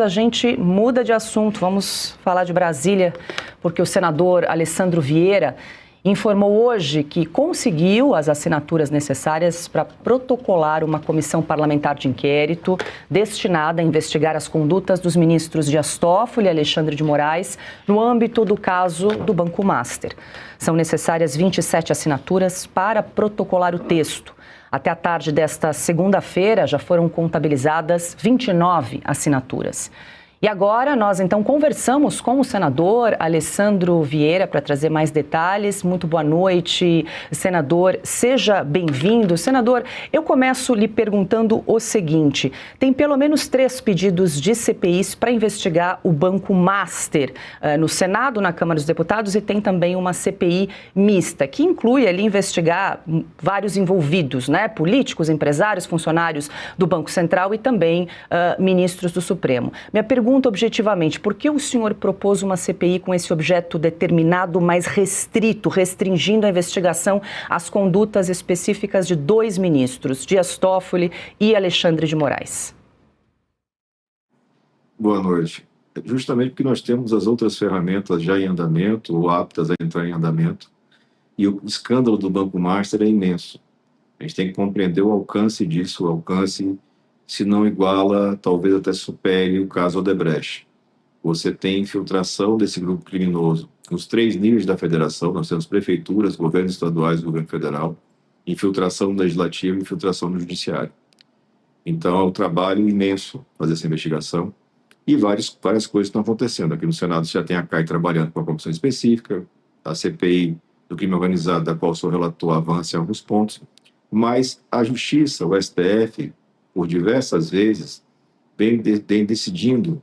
a gente muda de assunto. Vamos falar de Brasília, porque o senador Alessandro Vieira informou hoje que conseguiu as assinaturas necessárias para protocolar uma comissão parlamentar de inquérito destinada a investigar as condutas dos ministros Dias Toffoli e Alexandre de Moraes no âmbito do caso do Banco Master. São necessárias 27 assinaturas para protocolar o texto. Até a tarde desta segunda-feira já foram contabilizadas 29 assinaturas. E agora nós então conversamos com o senador Alessandro Vieira para trazer mais detalhes. Muito boa noite, senador. Seja bem-vindo. Senador, eu começo lhe perguntando o seguinte: tem pelo menos 3 pedidos de CPIs para investigar o Banco Master no Senado, na Câmara dos Deputados, e tem também uma CPI mista, que inclui ali investigar vários envolvidos, né? Políticos, empresários, funcionários do Banco Central e também ministros do Supremo. Minha pergunta objetivamente, por que o senhor propôs uma CPI com esse objeto determinado, mais restrito, restringindo a investigação às condutas específicas de 2 ministros, Dias Toffoli e Alexandre de Moraes? Boa noite. Justamente porque nós temos as outras ferramentas já em andamento ou aptas a entrar em andamento, e o escândalo do Banco Master é imenso. A gente tem que compreender o alcance disso, o alcance, se não iguala, talvez até supere o caso Odebrecht. Você tem infiltração desse grupo criminoso nos 3 níveis da federação, nós temos prefeituras, governos estaduais e governo federal, infiltração no legislativo e infiltração no judiciário. Então, é um trabalho imenso fazer essa investigação e várias coisas estão acontecendo. Aqui no Senado já tem a CAI trabalhando com a comissão específica, a CPI do crime organizado, da qual sou relator, avança em alguns pontos, mas a Justiça, o STF, por diversas vezes, vem decidindo,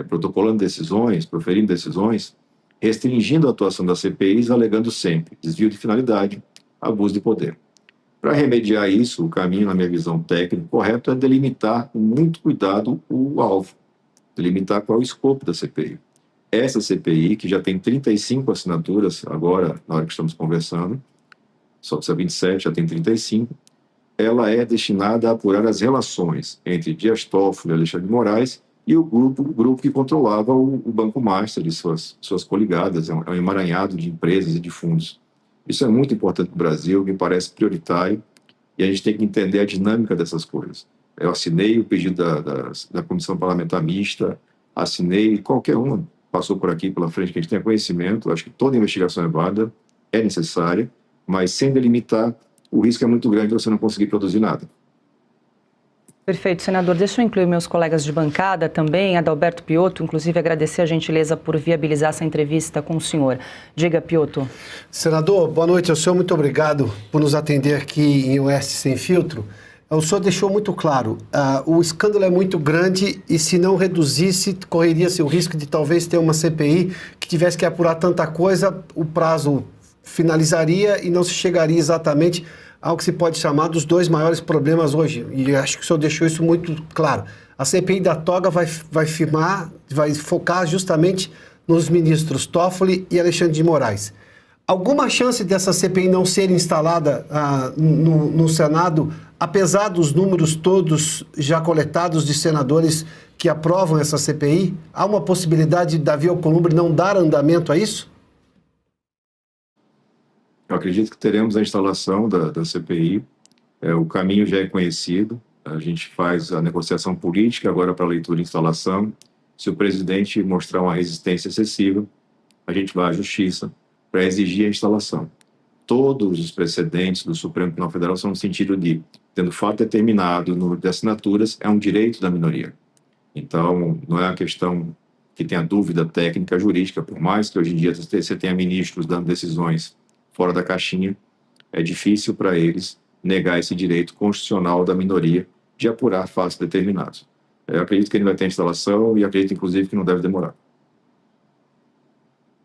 protocolando decisões, proferindo decisões, restringindo a atuação das CPIs, alegando sempre desvio de finalidade, abuso de poder. Para remediar isso, o caminho, na minha visão técnica, correto é delimitar com muito cuidado o alvo, delimitar qual é o escopo da CPI. Essa CPI, que já tem 35 assinaturas, agora, na hora que estamos conversando, só precisa 27, já tem 35, ela é destinada a apurar as relações entre Dias Toffoli e Alexandre de Moraes e o grupo que controlava o Banco Master e suas coligadas, é um emaranhado de empresas e de fundos. Isso é muito importante para o Brasil, me parece prioritário, e a gente tem que entender a dinâmica dessas coisas. Eu assinei o pedido da Comissão Parlamentar Mista, assinei, qualquer um passou por aqui pela frente que a gente tenha conhecimento, acho que toda investigação é válida, é necessária, mas sem delimitar, o risco é muito grande de você não conseguir produzir nada. Perfeito, senador. Deixa eu incluir meus colegas de bancada também, Adalberto Piotto, inclusive agradecer a gentileza por viabilizar essa entrevista com o senhor. Diga, Piotto. Senador, boa noite ao senhor, muito obrigado por nos atender aqui em Oeste Sem Filtro. O senhor deixou muito claro, o escândalo é muito grande e se não reduzisse, correria-se o risco de talvez ter uma CPI que tivesse que apurar tanta coisa, o prazo finalizaria e não se chegaria exatamente ao que se pode chamar dos 2 maiores problemas hoje. E acho que o senhor deixou isso muito claro. A CPI da toga vai focar justamente nos ministros Toffoli e Alexandre de Moraes. Alguma chance dessa CPI não ser instalada no Senado, apesar dos números todos já coletados de senadores que aprovam essa CPI? Há uma possibilidade de Davi Alcolumbre não dar andamento a isso? Eu acredito que teremos a instalação da CPI, o caminho já é conhecido, a gente faz a negociação política agora para a leitura e instalação. Se o presidente mostrar uma resistência excessiva, a gente vai à Justiça para exigir a instalação. Todos os precedentes do Supremo Tribunal Federal são no sentido de, tendo fato determinado no número de assinaturas, é um direito da minoria. Então, não é uma questão que tenha dúvida técnica jurídica, por mais que hoje em dia você tenha ministros dando decisões fora da caixinha, é difícil para eles negar esse direito constitucional da minoria de apurar fatos determinados. Eu acredito que ele vai ter instalação e acredito, inclusive, que não deve demorar.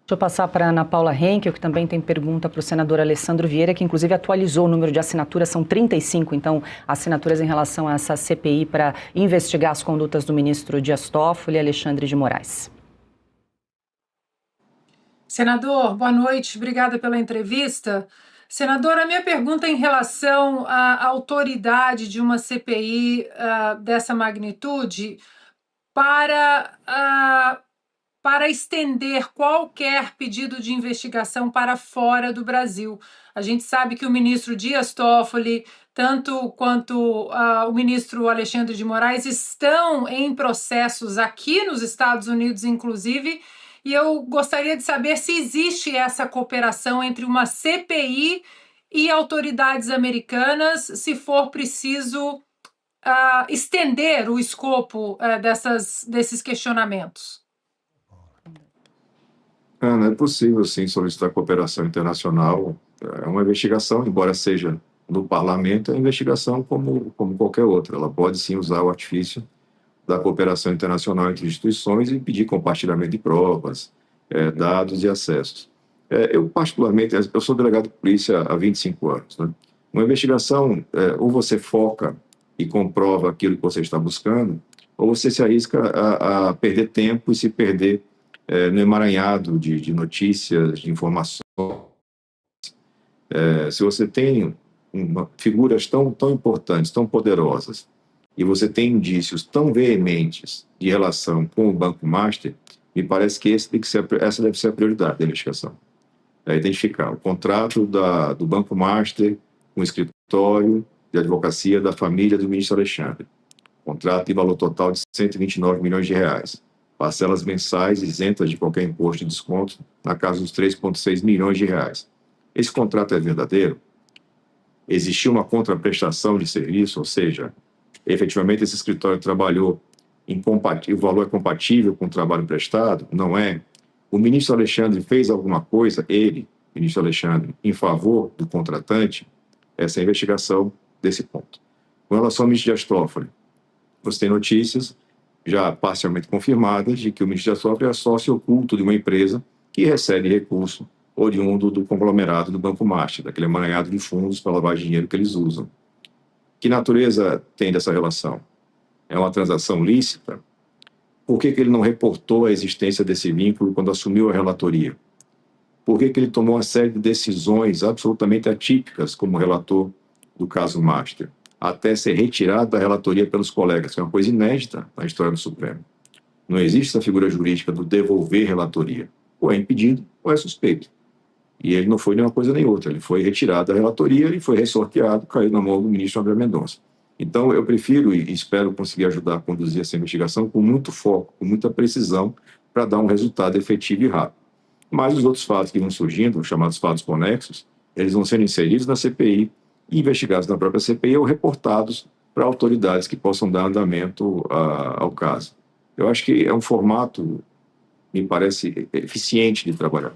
Deixa eu passar para a Ana Paula Henkel, que também tem pergunta para o senador Alessandro Vieira, que inclusive atualizou o número de assinaturas, são 35, então, assinaturas em relação a essa CPI para investigar as condutas do ministro Dias Toffoli e Alexandre de Moraes. Senador, boa noite, obrigada pela entrevista. Senador, a minha pergunta é em relação à autoridade de uma CPI dessa magnitude, para estender qualquer pedido de investigação para fora do Brasil. A gente sabe que o ministro Dias Toffoli, tanto quanto o ministro Alexandre de Moraes, estão em processos aqui nos Estados Unidos, inclusive, e eu gostaria de saber se existe essa cooperação entre uma CPI e autoridades americanas, se for preciso estender o escopo desses questionamentos. Ana, é possível, sim, solicitar cooperação internacional. É uma investigação, embora seja no parlamento, é uma investigação como qualquer outra. Ela pode, sim, usar o artifício da cooperação internacional entre instituições e pedir compartilhamento de provas, dados e acessos. Eu, particularmente, eu sou delegado de polícia há 25 anos. Né? Uma investigação, ou você foca e comprova aquilo que você está buscando, ou você se arrisca a perder tempo e se perder no emaranhado de notícias, de informações. Se você tem figuras tão importantes, tão poderosas, e você tem indícios tão veementes de relação com o Banco Master, me parece que essa deve ser a prioridade da investigação. É identificar o contrato do Banco Master com o escritório de advocacia da família do ministro Alexandre. Contrato de valor total de 129 milhões de reais. Parcelas mensais isentas de qualquer imposto e desconto, na casa dos 3,6 milhões de reais. Esse contrato é verdadeiro? Existiu uma contraprestação de serviço, ou seja, efetivamente esse escritório trabalhou o valor é compatível com o trabalho prestado? Não é? O ministro Alexandre fez alguma coisa, ministro Alexandre, em favor do contratante? Essa é a investigação desse ponto. Com relação ao ministro Dias Toffoli, você tem notícias já parcialmente confirmadas de que o ministro Dias Toffoli é sócio oculto de uma empresa que recebe recurso oriundo do conglomerado do Banco Master, daquele emaranhado de fundos para lavar dinheiro que eles usam. Que natureza tem dessa relação? É uma transação lícita? Por que ele não reportou a existência desse vínculo quando assumiu a relatoria? Por que ele tomou uma série de decisões absolutamente atípicas como relator do caso Master, até ser retirado da relatoria pelos colegas, que é uma coisa inédita na história do Supremo? Não existe essa figura jurídica do devolver relatoria. Ou é impedido ou é suspeito. E ele não foi nem uma coisa nem outra. Ele foi retirado da relatoria e foi ressorteado, caiu na mão do ministro André Mendonça. Então, eu prefiro e espero conseguir ajudar a conduzir essa investigação com muito foco, com muita precisão, para dar um resultado efetivo e rápido. Mas os outros fatos que vão surgindo, os chamados fatos conexos, eles vão sendo inseridos na CPI, investigados na própria CPI ou reportados para autoridades que possam dar andamento ao caso. Eu acho que é um formato, me parece, eficiente de trabalhar.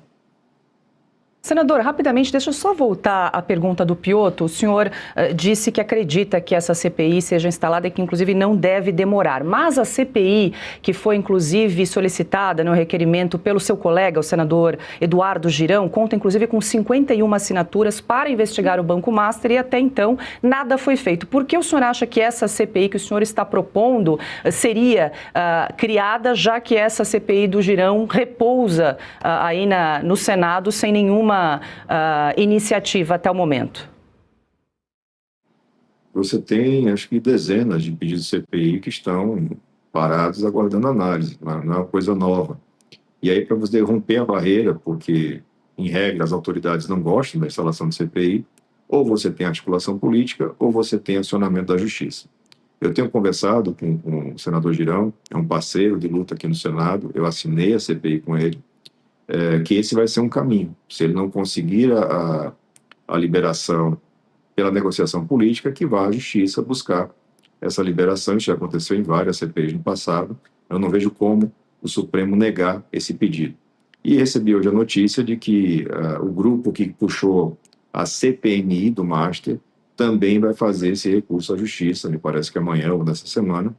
Senador, rapidamente, deixa eu só voltar à pergunta do Piotto. O senhor disse que acredita que essa CPI seja instalada e que, inclusive, não deve demorar. Mas a CPI, que foi, inclusive, solicitada no requerimento pelo seu colega, o senador Eduardo Girão, conta, inclusive, com 51 assinaturas para investigar o Banco Master e, até então, nada foi feito. Por que o senhor acha que essa CPI que o senhor está propondo seria criada, já que essa CPI do Girão repousa aí no Senado sem nenhuma iniciativa até o momento? Você tem, acho que, dezenas de pedidos de CPI que estão parados aguardando análise, não é uma coisa nova. E aí, para você romper a barreira, porque, em regra, as autoridades não gostam da instalação de CPI, ou você tem articulação política, ou você tem acionamento da justiça. Eu tenho conversado com o senador Girão, é um parceiro de luta aqui no Senado, eu assinei a CPI com ele, que esse vai ser um caminho. Se ele não conseguir a liberação pela negociação política, que vá à justiça buscar essa liberação. Isso já aconteceu em várias CPIs no passado. Eu não vejo como o Supremo negar esse pedido. E recebi hoje a notícia de que o grupo que puxou a CPMI do Master também vai fazer esse recurso à justiça, me parece que amanhã ou nessa semana.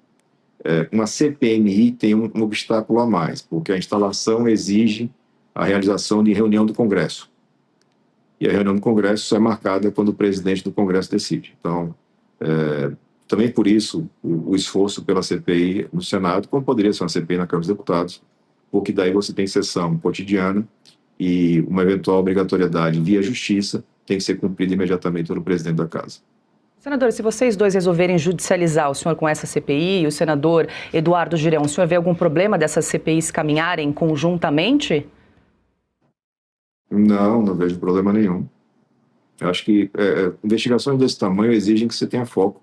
Uma CPMI tem um obstáculo a mais, porque a instalação exige a realização de reunião do Congresso. E a reunião do Congresso só é marcada quando o presidente do Congresso decide. Então, também por isso, o esforço pela CPI no Senado, como poderia ser uma CPI na Câmara dos Deputados, porque daí você tem sessão cotidiana e uma eventual obrigatoriedade via justiça tem que ser cumprida imediatamente pelo presidente da Casa. Senador, se vocês dois resolverem judicializar o senhor com essa CPI e o senador Eduardo Girão, o senhor vê algum problema dessas CPIs caminharem conjuntamente? Não, não vejo problema nenhum. Eu acho que investigações desse tamanho exigem que você tenha foco.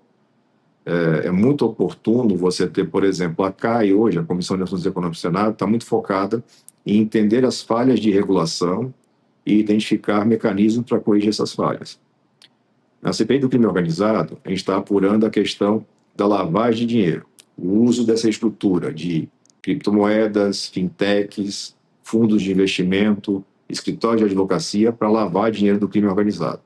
É muito oportuno você ter, por exemplo, a CAI hoje, a Comissão de Assuntos Econômicos do Senado, está muito focada em entender as falhas de regulação e identificar mecanismos para corrigir essas falhas. Na CPI do crime organizado, a gente está apurando a questão da lavagem de dinheiro, o uso dessa estrutura de criptomoedas, fintechs, fundos de investimento, escritórios de advocacia para lavar dinheiro do crime organizado,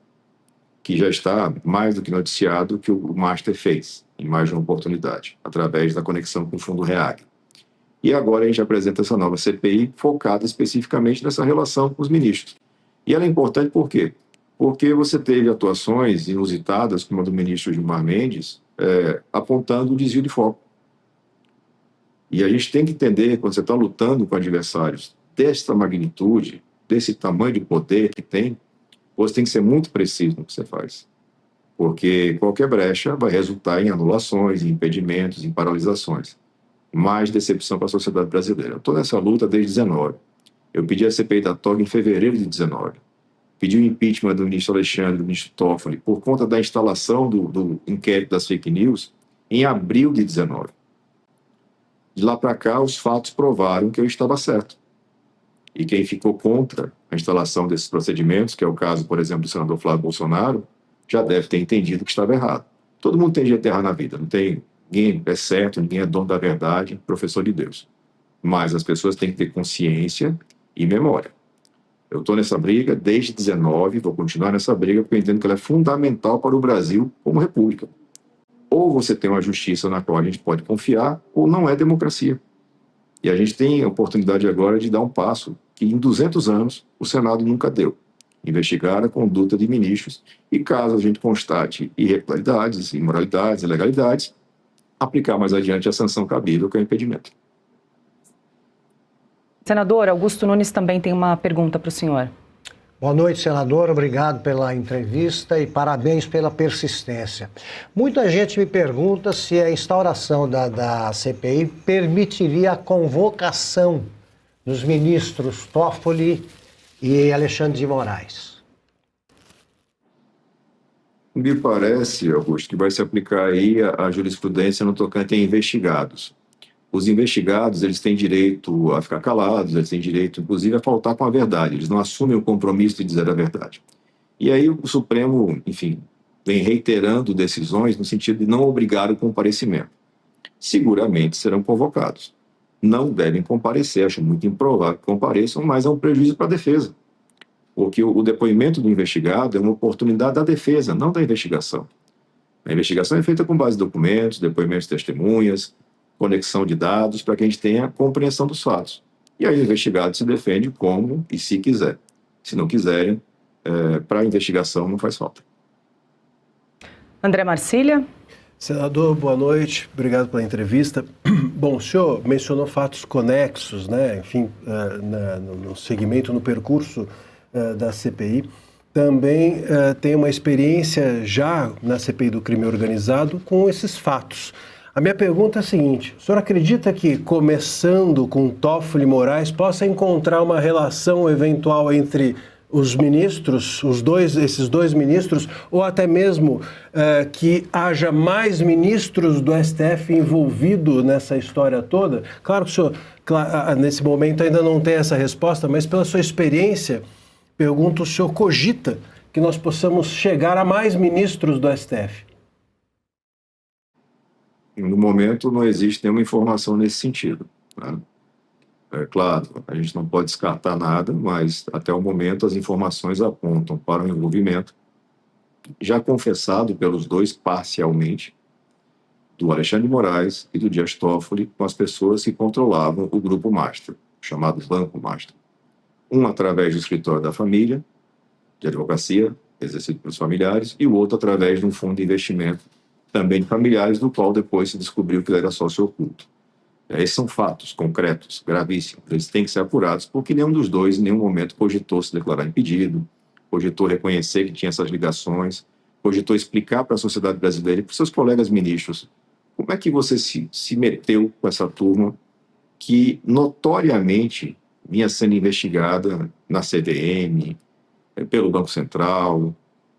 que já está mais do que noticiado que o Master fez, em mais de uma oportunidade, através da conexão com o Fundo REAG. E agora a gente apresenta essa nova CPI focada especificamente nessa relação com os ministros. E ela é importante por quê? Porque você teve atuações inusitadas, como a do ministro Gilmar Mendes, apontando o desvio de foco. E a gente tem que entender, quando você está lutando com adversários desta magnitude, desse tamanho de poder que tem, você tem que ser muito preciso no que você faz. Porque qualquer brecha vai resultar em anulações, em impedimentos, em paralisações. Mais decepção para a sociedade brasileira. Eu estou nessa luta desde 19. Eu pedi a CPI da TOG em fevereiro de 19. Pedi o impeachment do ministro Alexandre, do ministro Toffoli, por conta da instalação do inquérito das fake news em abril de 19. De lá para cá, os fatos provaram que eu estava certo. E quem ficou contra a instalação desses procedimentos, que é o caso, por exemplo, do senador Flávio Bolsonaro, já deve ter entendido que estava errado. Todo mundo tem jeito de errar na vida, ninguém é certo, ninguém é dono da verdade, professor de Deus. Mas as pessoas têm que ter consciência e memória. Eu estou nessa briga desde 19, vou continuar nessa briga, porque eu entendo que ela é fundamental para o Brasil como república. Ou você tem uma justiça na qual a gente pode confiar, ou não é democracia. E a gente tem a oportunidade agora de dar um passo que em 200 anos o Senado nunca deu. Investigar a conduta de ministros e, caso a gente constate irregularidades, imoralidades, ilegalidades, aplicar mais adiante a sanção cabível, que é o impedimento. Senador, Augusto Nunes também tem uma pergunta para o senhor. Boa noite, senador. Obrigado pela entrevista e parabéns pela persistência. Muita gente me pergunta se a instauração da CPI permitiria a convocação dos ministros Toffoli e Alexandre de Moraes. Me parece, Augusto, que vai se aplicar aí a jurisprudência no tocante a investigados. Os investigados, eles têm direito a ficar calados, eles têm direito, inclusive, a faltar com a verdade. Eles não assumem o compromisso de dizer a verdade. E aí o Supremo, enfim, vem reiterando decisões no sentido de não obrigar o comparecimento. Seguramente serão convocados. Não devem comparecer, acho muito improvável que compareçam, mas é um prejuízo para a defesa. Porque o depoimento do investigado é uma oportunidade da defesa, não da investigação. A investigação é feita com base em documentos, depoimentos de testemunhas, conexão de dados, para que a gente tenha a compreensão dos fatos. E aí o investigado se defende como e se quiser. Se não quiserem, para a investigação não faz falta. André Marcília. Senador, boa noite. Obrigado pela entrevista. Bom, o senhor mencionou fatos conexos, né? Enfim, no segmento, no percurso da CPI. Também tem uma experiência já na CPI do crime organizado com esses fatos. A minha pergunta é a seguinte: o senhor acredita que, começando com Toffoli e Moraes, possa encontrar uma relação eventual entre os ministros, esses dois ministros, ou até mesmo que haja mais ministros do STF envolvido nessa história toda? Claro que o senhor, nesse momento, ainda não tem essa resposta, mas pela sua experiência, pergunto, o senhor cogita que nós possamos chegar a mais ministros do STF? No momento, não existe nenhuma informação nesse sentido, né? É claro, a gente não pode descartar nada, mas até o momento as informações apontam para o envolvimento, já confessado pelos dois parcialmente, do Alexandre de Moraes e do Dias Toffoli, com as pessoas que controlavam o Grupo Master, chamado Banco Master. Um através do escritório da família, de advocacia, exercido pelos familiares, e o outro através de um fundo de investimento, também de familiares, do qual depois se descobriu que ele era sócio oculto. Esses são fatos concretos, gravíssimos. Eles têm que ser apurados, porque nenhum dos dois, em nenhum momento, cogitou se declarar impedido, cogitou reconhecer que tinha essas ligações, cogitou explicar para a sociedade brasileira e para os seus colegas ministros como é que você se meteu com essa turma que notoriamente vinha sendo investigada na CVM, pelo Banco Central,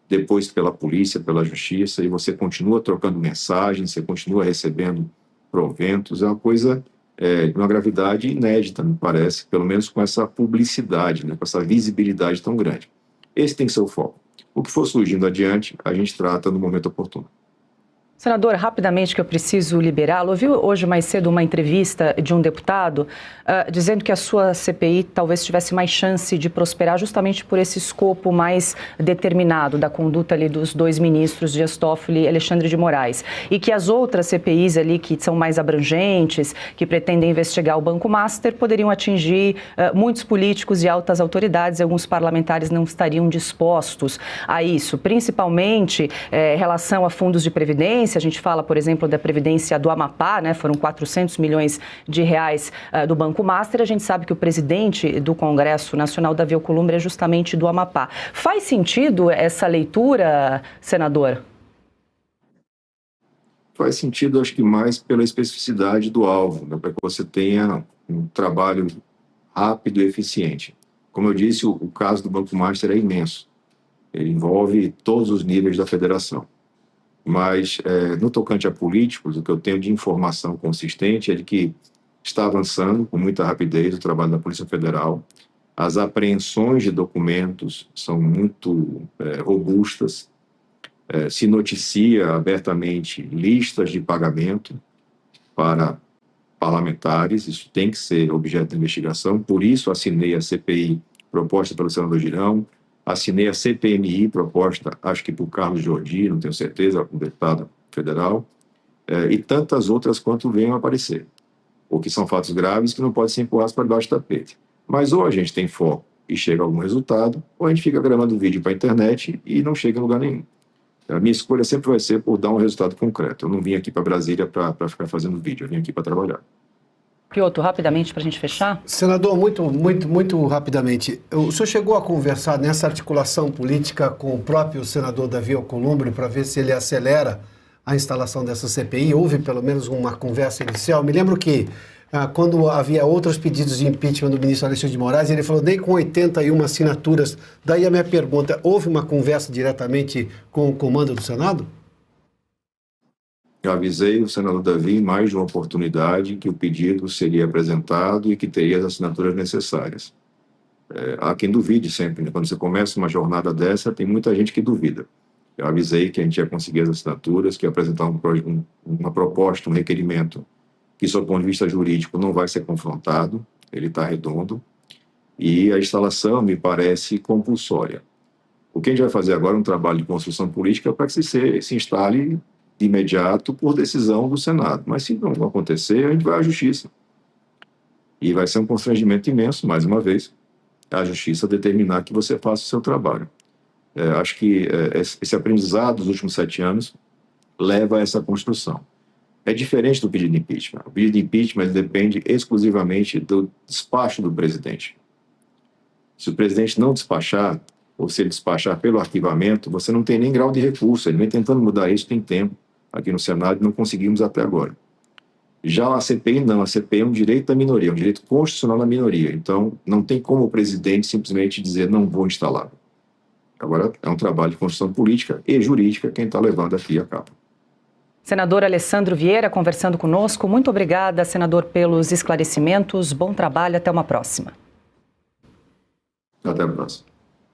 depois pela polícia, pela justiça, e você continua trocando mensagens, você continua recebendo proventos, é uma coisa de uma gravidade inédita, me parece, pelo menos com essa publicidade, né, com essa visibilidade tão grande. Esse tem que ser o foco. O que for surgindo adiante, a gente trata no momento oportuno. Senador, rapidamente que eu preciso liberá-lo. Eu vi hoje mais cedo uma entrevista de um deputado dizendo que a sua CPI talvez tivesse mais chance de prosperar justamente por esse escopo mais determinado da conduta ali dos dois ministros, Dias Toffoli e Alexandre de Moraes. E que as outras CPIs ali que são mais abrangentes, que pretendem investigar o Banco Master, poderiam atingir muitos políticos e altas autoridades e alguns parlamentares não estariam dispostos a isso, principalmente em relação a fundos de previdência. A gente fala, por exemplo, da Previdência do Amapá, né? Foram 400 milhões de reais do Banco Master. A gente sabe que o presidente do Congresso Nacional, Davi Alcolumbre, é justamente do Amapá. Faz sentido essa leitura, senador? Faz sentido, acho que mais pela especificidade do alvo, né? Para que você tenha um trabalho rápido e eficiente. Como eu disse, o caso do Banco Master é imenso. Ele envolve todos os níveis da federação. Mas, no tocante a políticos, o que eu tenho de informação consistente é de que está avançando com muita rapidez o trabalho da Polícia Federal. As apreensões de documentos são muito robustas. Se noticia abertamente listas de pagamento para parlamentares, isso tem que ser objeto de investigação. Por isso, assinei a CPI proposta pelo senador Girão, assinei a CPMI proposta, acho que por Carlos Jordi, não tenho certeza, um deputado federal, e tantas outras quanto venham a aparecer, ou que são fatos graves que não podem ser empurrados para debaixo do tapete. Mas ou a gente tem foco e chega a algum resultado, ou a gente fica gravando vídeo para a internet e não chega em lugar nenhum. A minha escolha sempre vai ser por dar um resultado concreto. Eu não vim aqui para Brasília para ficar fazendo vídeo, eu vim aqui para trabalhar. Piotr, rapidamente para a gente fechar. Senador, muito rapidamente. O senhor chegou a conversar nessa articulação política com o próprio senador Davi Alcolumbre para ver se ele acelera a instalação dessa CPI? Houve pelo menos uma conversa inicial? Me lembro que quando havia outros pedidos de impeachment do ministro Alexandre de Moraes, ele falou nem com 81 assinaturas. Daí a minha pergunta, houve uma conversa diretamente com o comando do Senado? Eu avisei o senador Davi em mais de uma oportunidade que o pedido seria apresentado e que teria as assinaturas necessárias. Há quem duvide sempre, né? Quando você começa uma jornada dessa, tem muita gente que duvida. Eu avisei que a gente ia conseguir as assinaturas, que ia apresentar uma proposta, um requerimento, que, sob o ponto de vista jurídico, não vai ser confrontado, ele está redondo, e a instalação me parece compulsória. O que a gente vai fazer agora é um trabalho de construção política para que se instale de imediato por decisão do Senado. Mas se não acontecer, a gente vai à Justiça. E vai ser um constrangimento imenso, mais uma vez, a Justiça determinar que você faça o seu trabalho. Acho que esse aprendizado dos últimos 7 anos leva a essa construção. É diferente do pedido de impeachment. O pedido de impeachment depende exclusivamente do despacho do presidente. Se o presidente não despachar, ou se ele despachar pelo arquivamento, você não tem nem grau de recurso. Ele vem tentando mudar isso, tem tempo. Aqui no Senado não conseguimos até agora. Já a CPI não, a CPI é um direito da minoria, um direito constitucional da minoria. Então, não tem como o presidente simplesmente dizer não vou instalar. Agora, é um trabalho de construção política e jurídica quem está levando aqui a cabo. Senador Alessandro Vieira conversando conosco. Muito obrigada, senador, pelos esclarecimentos. Bom trabalho, até uma próxima. Até a próxima.